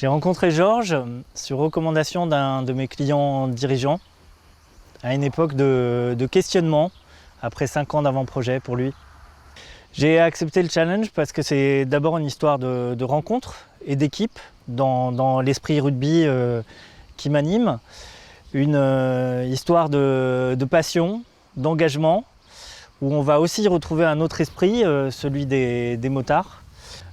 J'ai rencontré Georges sur recommandation d'un de mes clients dirigeants à une époque de questionnement après 5 ans d'avant-projet pour lui. J'ai accepté le challenge parce que c'est d'abord une histoire de rencontre et d'équipe dans l'esprit rugby qui m'anime, une histoire de passion, d'engagement, où on va aussi retrouver un autre esprit, celui des motards.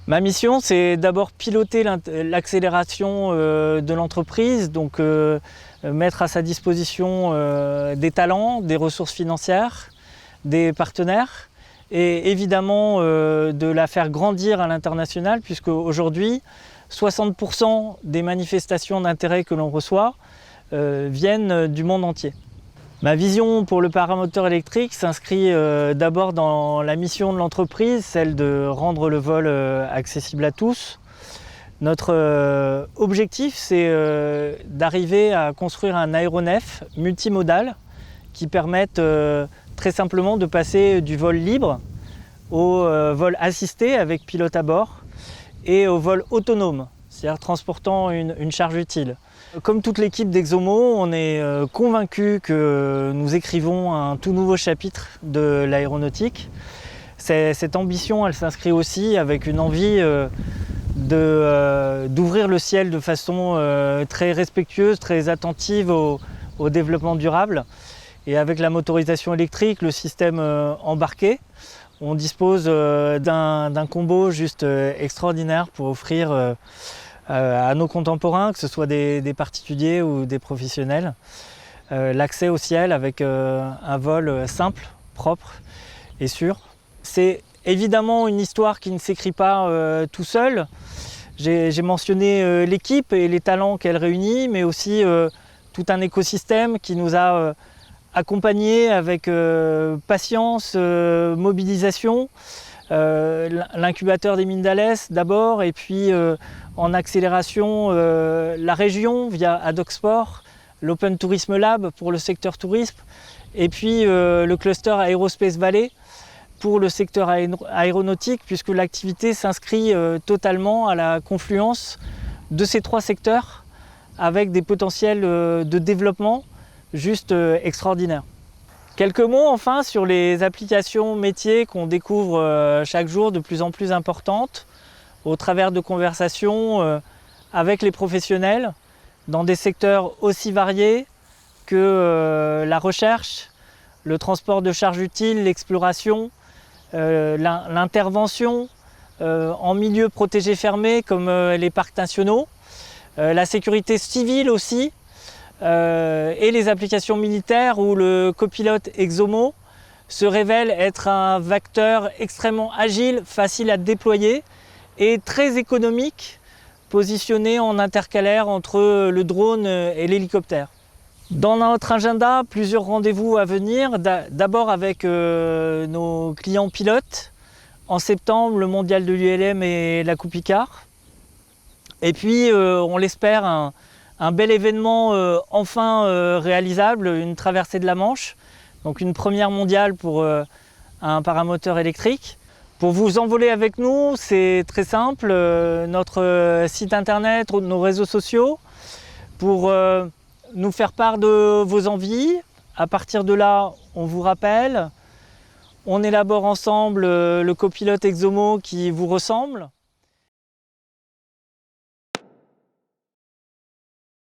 Ma mission, c'est d'abord piloter l'accélération de l'entreprise, donc mettre à sa disposition des talents, des ressources financières, des partenaires, et évidemment de la faire grandir à l'international, puisque aujourd'hui, 60% des manifestations d'intérêt que l'on reçoit viennent du monde entier. Ma vision pour le paramoteur électrique s'inscrit d'abord dans la mission de l'entreprise, celle de rendre le vol accessible à tous. Notre objectif, c'est d'arriver à construire un aéronef multimodal qui permette très simplement de passer du vol libre au vol assisté avec pilote à bord et au vol autonome, c'est-à-dire transportant une charge utile. Comme toute l'équipe d'Exomo, on est convaincu que nous écrivons un tout nouveau chapitre de l'aéronautique. Cette ambition, elle s'inscrit aussi avec une envie d'ouvrir le ciel de façon très respectueuse, très attentive au développement durable. Et avec la motorisation électrique, le système embarqué, on dispose d'un combo juste extraordinaire pour offrir à nos contemporains, que ce soit des particuliers ou des professionnels, l'accès au ciel avec un vol simple, propre et sûr. C'est évidemment une histoire qui ne s'écrit pas tout seul. J'ai mentionné l'équipe et les talents qu'elle réunit, mais aussi tout un écosystème qui nous a accompagnés avec patience, mobilisation. L'incubateur des mines d'Alès d'abord, et puis en accélération la région via Adoxport, l'Open Tourisme Lab pour le secteur tourisme, et puis le cluster Aerospace Valley pour le secteur aéronautique, puisque l'activité s'inscrit totalement à la confluence de ces 3 secteurs avec des potentiels de développement juste extraordinaires. Quelques mots enfin sur les applications métiers qu'on découvre chaque jour de plus en plus importantes au travers de conversations avec les professionnels dans des secteurs aussi variés que la recherche, le transport de charges utiles, l'exploration, l'intervention en milieu protégé fermé comme les parcs nationaux, la sécurité civile aussi, et les applications militaires où le copilote Exomo se révèle être un vecteur extrêmement agile, facile à déployer et très économique, positionné en intercalaire entre le drone et l'hélicoptère. Dans notre agenda, plusieurs rendez-vous à venir, d'abord avec nos clients pilotes. En septembre, le mondial de l'ULM et la Coupe Icare. Et puis, on l'espère, un bel événement enfin réalisable, une traversée de la Manche, donc une première mondiale pour un paramoteur électrique. Pour vous envoler avec nous, c'est très simple, notre site internet, nos réseaux sociaux, pour nous faire part de vos envies. À partir de là, on vous rappelle, on élabore ensemble le copilote Exomo qui vous ressemble.